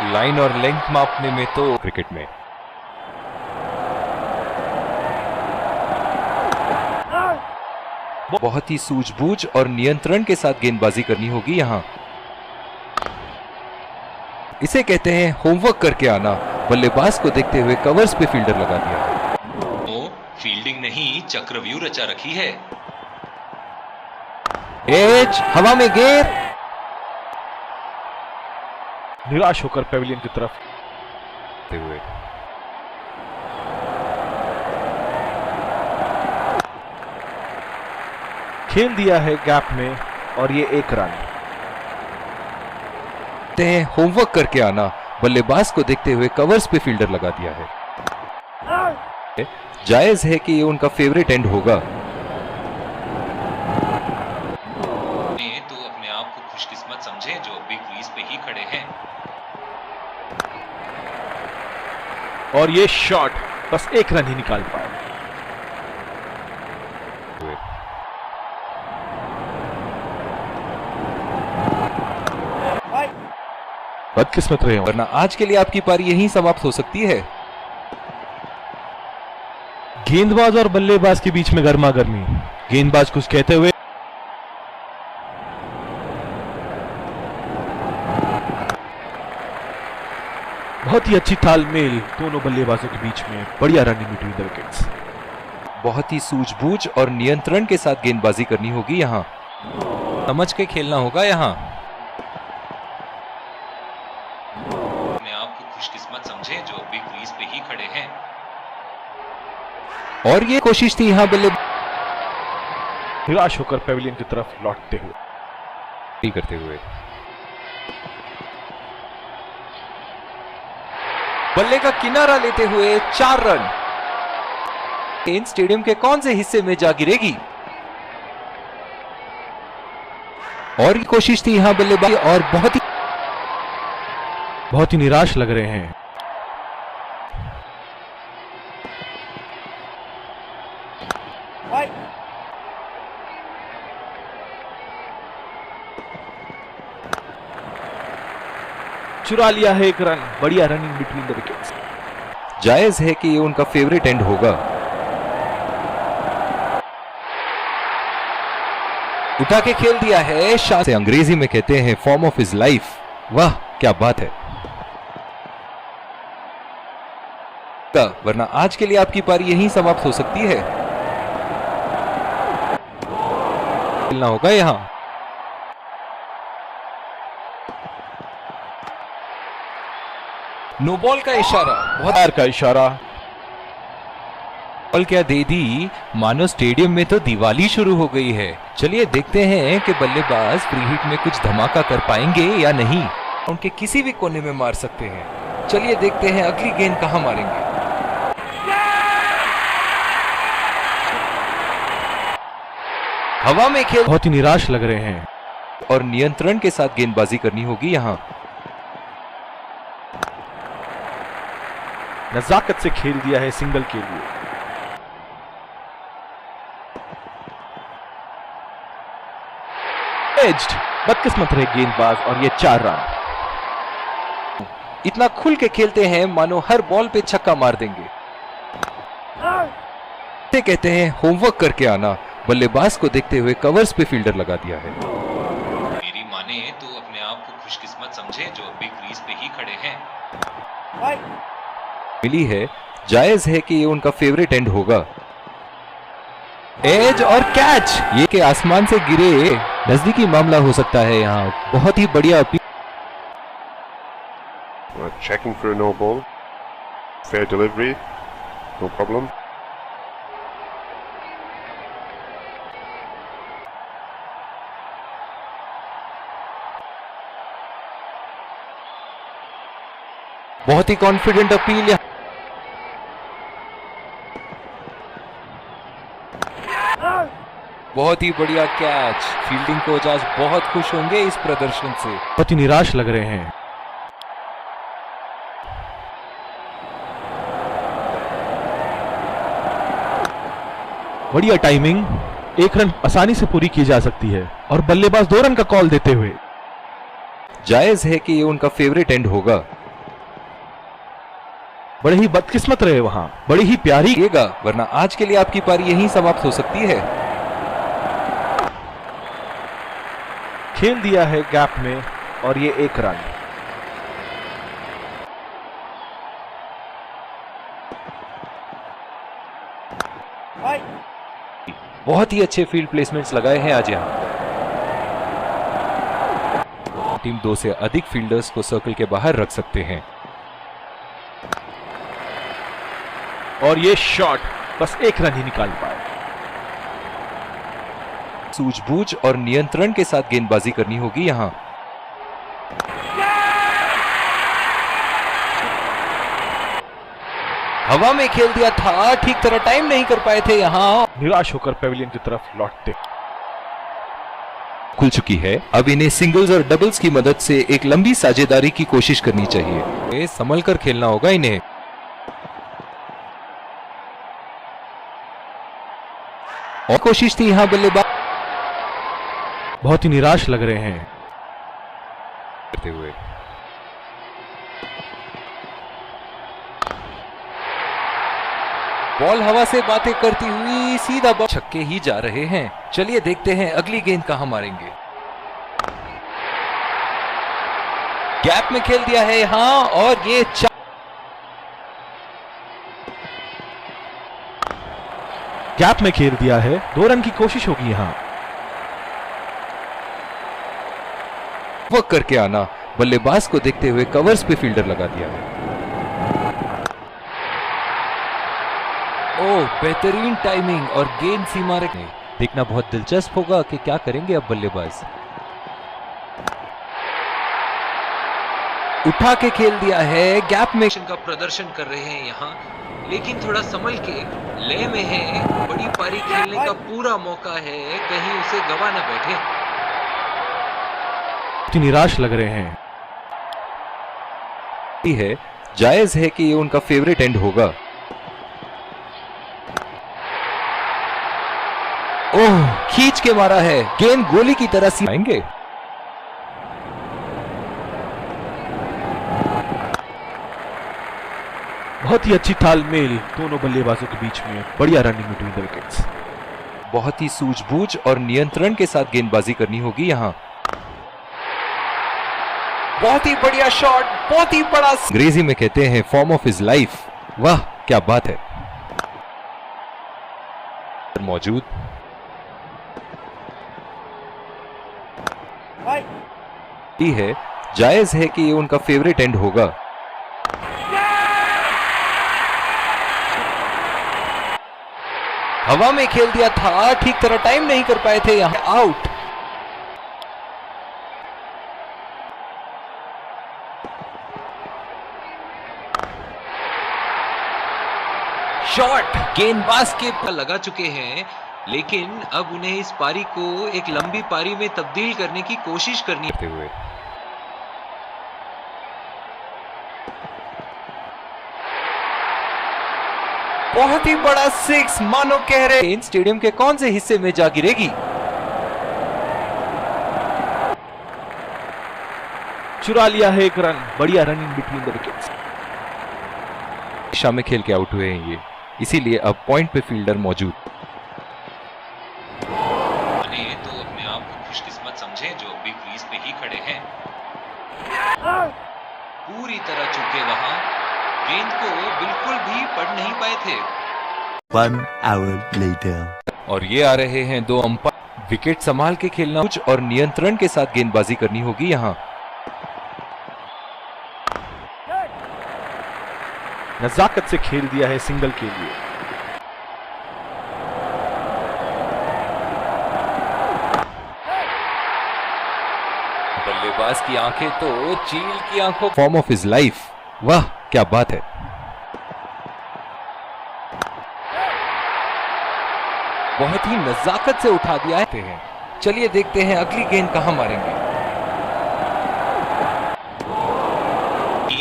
Line और length मापने में तो क्रिकेट में बहुत ही सूझबूझ और नियंत्रण के साथ गेंदबाजी करनी होगी यहाँ। इसे कहते हैं होमवर्क करके आना। बल्लेबाज को देखते हुए कवर्स पे फील्डर लगा दिया है। तो फील्डिंग नहीं चक्रव्यूह रचा रखी है। एज हवा में गेंद, निराश होकर पेविलियन की तरफ हुए खेल दिया है गैप में और ये 1 रन। होमवर्क करके आना। बल्लेबाज को देखते हुए कवर्स पे फील्डर लगा दिया है। जायज है कि ये उनका फेवरेट एंड होगा। तो अपने आप को खुशकिस्मत समझे जो बिग क्रीज पे ही खड़े हैं। और ये शॉट बस 1 रन ही निकाल पाए। बदकिस्मत रहे, वरना आज के लिए आपकी पारी यहीं समाप्त हो सकती है। गेंदबाज और बल्लेबाज के बीच में गर्मा गर्मी। गेंदबाज कुछ कहते हुए बहुत ही अच्छी तालमेल दोनों बल्लेबाजों के बीच में। बढ़िया run in between the wickets. बहुत ही सूझबूझ और नियंत्रण के साथ गेंदबाजी करनी होगी यहाँ। समझ के खेलना होगा यहाँ। अपने आप को खुशकिस्मत समझे जो बिग क्रीज पे ही खड़े हैं। और ये कोशिश थी यहाँ बल्ले निराश होकर पेविलियन की तरफ लौटते हुए करते हुए बल्ले का किनारा लेते हुए 4 रन। गेंद स्टेडियम के कौन से हिस्से में जा गिरेगी? और ये कोशिश थी यहां बल्लेबाजी और बहुत ही निराश लग रहे हैं। चुरा लिया है 1 रन। बढ़िया run in between the wickets. जायज है कि ये उनका फेवरेट एंड होगा। उठा के खेल दिया है। से अंग्रेजी में कहते हैं फॉर्म ऑफ हिज लाइफ। वाह क्या बात है। वरना आज के लिए आपकी पारी यहीं समाप्त हो सकती है। खेलना होगा यहां। नो बॉल का इशारा, बहुत बाहर का इशारा। बॉल क्या दे दी, मानो स्टेडियम में तो दिवाली शुरू हो गई है। चलिए देखते हैं कि बल्लेबाज फ्री हिट में कुछ धमाका कर पाएंगे या नहीं। उनके किसी भी कोने में मार सकते हैं। चलिए देखते हैं अगली गेंद कहां मारेंगे। हवा में खेल बहुत ही निराश लग रहे हैं और नियंत्रण के साथ गेंदबाजी करनी होगी यहां। नजाकत से खेल दिया है सिंगल के लिए। एज्ड, बदकिस्मत रहे गेंदबाज और ये 4 रन। इतना खुल के खेलते हैं मानो हर बॉल पे छक्का मार देंगे। कहते हैं होमवर्क करके आना। बल्लेबाज को देखते हुए कवर्स पे फील्डर लगा दिया है। मेरी माने तो अपने आप को खुशकिस्मत समझे जो बिग क्रीज पे ही खड़े हैं। मिली है। जायज है कि ये उनका फेवरेट एंड होगा। एज और कैच, ये के आसमान से गिरे। नजदीकी मामला हो सकता है यहाँ। बहुत ही बढ़िया appeal. Checking for a no ball. Fair delivery. No problem. बहुत ही कॉन्फिडेंट अपील। बहुत ही बढ़िया कैच। फील्डिंग कोच आज बहुत खुश होंगे इस प्रदर्शन से। बहुत ही निराश लग रहे हैं। बढ़िया टाइमिंग। 1 रन आसानी से पूरी की जा सकती है और बल्लेबाज 2 रन का कॉल देते हुए। जायज है कि ये उनका फेवरेट एंड होगा। बड़े ही बदकिस्मत रहे वहां, बड़ी ही प्यारी। कीजिएगा, वरना आज के लिए आपकी पारी यहीं समाप्त हो सकती है। खेल दिया है गैप में और ये 1 रन। बहुत ही अच्छे फील्ड प्लेसमेंट्स लगाए हैं आज यहाँ। टीम 2 से अधिक फील्डर्स को सर्कल के बाहर रख सकते हैं। और ये शॉट बस 1 रन ही निकाल पाए। सूझबूझ और नियंत्रण के साथ गेंदबाजी करनी होगी यहाँ। हवा में खेल दिया था, ठीक तरह टाइम नहीं कर पाए थे यहाँ। निराश होकर पेविलियन की तरफ लौटते। खुल चुकी है, अब इन्हें सिंगल्स और डबल्स की मदद से एक लंबी साझेदारी की कोशिश करनी चाहिए। संभल कर खेलना होगा इन्हें। और कोशिश थी यहाँ बल्लेबाज, बहुत ही निराश लग रहे हैं करते हुए। बॉल हवा से बातें करती हुई सीधा बॉल, छक्के ही जा रहे हैं। चलिए देखते हैं अगली गेंद कहां मारेंगे। गैप में खेल दिया है यहां और ये गैप में खेल दिया है। 2 रन की कोशिश होगी यहां। वर्क करके आना, बल्लेबाज को देखते हुए कवर्स पे फील्डर लगा दिया है। ओह, बेहतरीन टाइमिंग और गेंद सीमा रखने। देखना बहुत दिलचस्प होगा कि क्या करेंगे अब बल्लेबाज। उठा के खेल दिया है, गैप में का प्रदर्शन कर रहे हैं यहाँ, लेकिन थोड़ा संभल के, लय में है। बड़ी पारी खेलने का पूरा मौका है, कहीं उसे गवा न बैठे। निराश लग रहे हैं। है, जायज है कि ये उनका फेवरेट एंड होगा। ओह, खींच के मारा है, गेंद गोली की तरह सी आएंगे। बहुत ही अच्छी तालमेल दोनों बल्लेबाजों के बीच में। बढ़िया रनिंग बिटवीन द विकेट्स। बहुत ही सूझबूझ और नियंत्रण के साथ गेंदबाजी करनी होगी यहां। बहुत ही बढ़िया शॉट, बहुत ही बड़ा। अंग्रेजी में कहते हैं फॉर्म ऑफ हिज लाइफ। वाह क्या बात है। मौजूद ही है, जायज है कि ये उनका फेवरेट एंड होगा। हवा में खेल दिया था, ठीक तरह टाइम नहीं कर पाए थे यहां। आउट। शॉट गेंदबाज के लगा चुके हैं, लेकिन अब उन्हें इस पारी को एक लंबी पारी में तब्दील करने की कोशिश करनी हुए। बहुत ही बड़ा 6, मानो कह रहे हैं स्टेडियम के कौन से हिस्से में जा गिरेगी। चुरा लिया है 1 रन। बढ़िया रनिंग बिटवीन द विकेट्स। दिशा में खेल के आउट हुए हैं ये, इसीलिए अब पॉइंट पे फील्डर मौजूद। तो अपने आप को खुशकिस्मत समझे जो अभी क्रीज पे ही खड़े हैं। पूरी तरह चुके वहां, गेंद को बिल्कुल भी पढ़ नहीं पाए थे। 1 hour later. और ये आ रहे हैं 2 अंपायर। विकेट संभाल के खेलना कुछ और नियंत्रण के साथ गेंदबाजी करनी होगी यहां। नजाकत से खेल दिया है सिंगल के लिए। बल्लेबाज की आंखें तो चील की आंखों। Form of his life. वाह क्या बात है। बहुत ही नजाकत से उठा दिया है। चलिए देखते हैं अगली गेंद कहां मारेंगे।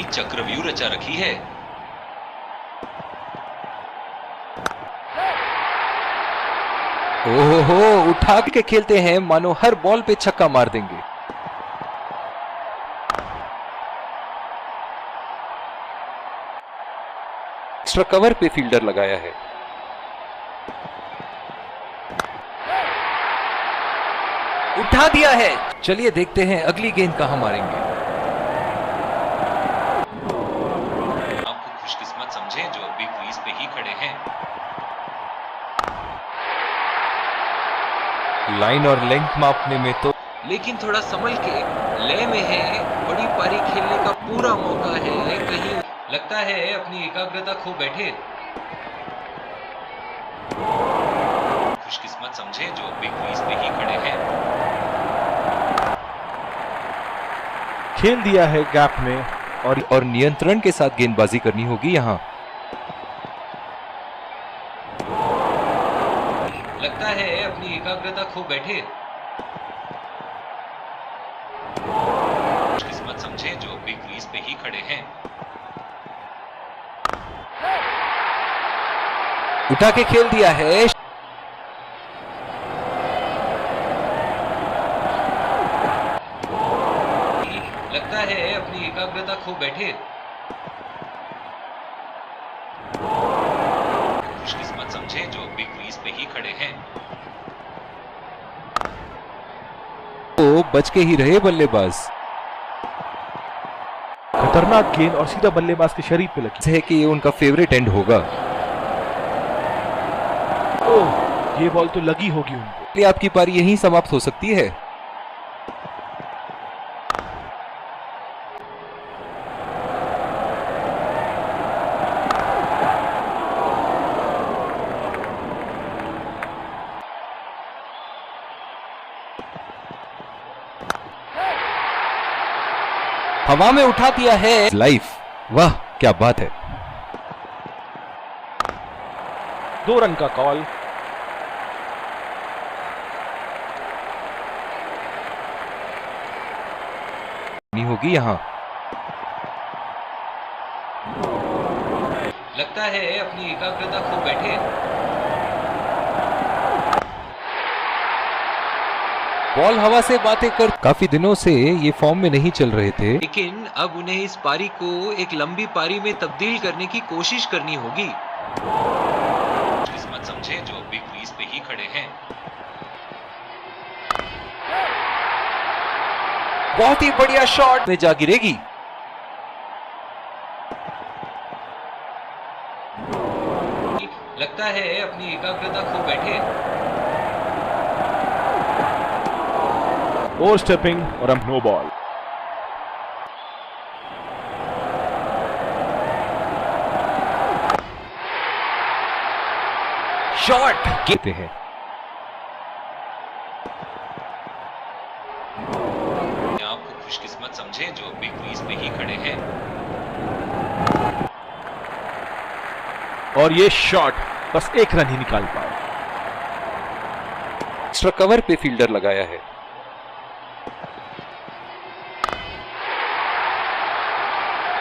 चक्रव्यूह रचा रखी है। ओहो, उठा के खेलते हैं, मानो हर बॉल पे छक्का मार देंगे। एक्स्ट्रा कवर पे फील्डर लगाया है। उठा दिया है। चलिए देखते हैं अगली गेंद कहां मारेंगे। आपको खुशकिस्मत समझे जो अभी क्रीज पे ही खड़े हैं। लाइन और लेंथ मापने में तो लेकिन थोड़ा संभल के, लय में है, बड़ी पारी खेलने का पूरा मौका है। कहीं लगता है अपनी एकाग्रता खो बैठे। खुशकिस्मत समझे जो अभी क्रीज पे ही खड़े हैं। खेल दिया है गैप में और नियंत्रण के साथ गेंदबाजी करनी होगी यहां। लगता है अपनी एकाग्रता खो बैठे। किस्मत समझे जो अभी क्रीज पे ही खड़े हैं। उठा के खेल दिया है। लगता है अपनी एकाग्रता खो बैठे। खुशकिस्मत समझे जो अभी क्रीज पे ही खड़े हैं। तो बच के ही रहे बल्लेबाज। खतरनाक गेंद और सीधा बल्लेबाज के शरीर पे लगी है कि ये उनका फेवरेट एंड होगा। ओह, ये बॉल तो लगी होगी उनको। इसलिए आपकी पारी यहीं समाप्त हो सकती है। हवा में उठा दिया है। लाइफ, वाह क्या बात है। 2 रन का कॉल। नहीं होगी यहां। लगता है अपनी एकाग्रता खो बैठे। बॉल हवा से बातें कर। काफी दिनों से ये फॉर्म में नहीं चल रहे थे, लेकिन अब उन्हें इस पारी को एक लंबी पारी में तब्दील करने की कोशिश करनी होगी। किस्मत समझे जो अभी क्रीज पे ही खड़े हैं। बहुत ही बढ़िया शॉट में जा गिरेगी। लगता है अपनी एकाग्रता खो बैठे। ओवर स्टेपिंग और अब नो बॉल। शॉट कहते हैं। आपको खुशकिस्मत समझे जो अभी क्रीज पे ही खड़े हैं। और ये शॉट बस 1 रन ही निकाल पाए। एक्स्ट्रा कवर पे फील्डर लगाया है।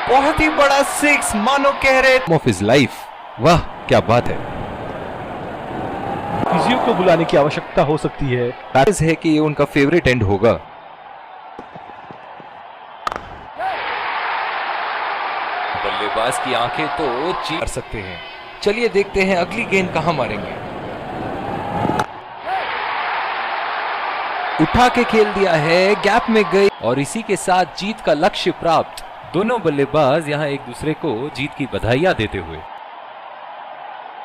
बहुत ही बड़ा 6, मानो कह रहे ऑफ हिज लाइफ। वाह क्या बात है। फिजियो को बुलाने की आवश्यकता हो सकती है। है कि ये उनका फेवरेट एंड होगा। बल्लेबाज की आंखें तो चीर कर सकते हैं। चलिए देखते हैं अगली गेंद कहां मारेंगे। उठा के खेल दिया है, गैप में गई और इसी के साथ जीत का लक्ष्य प्राप्त। दोनों बल्लेबाज यहां एक दूसरे को जीत की बधाइयां देते हुए।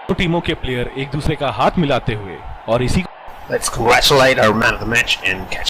दो टीमों के प्लेयर एक दूसरे का हाथ मिलाते हुए और इसी Let's congratulate our man of the match and catch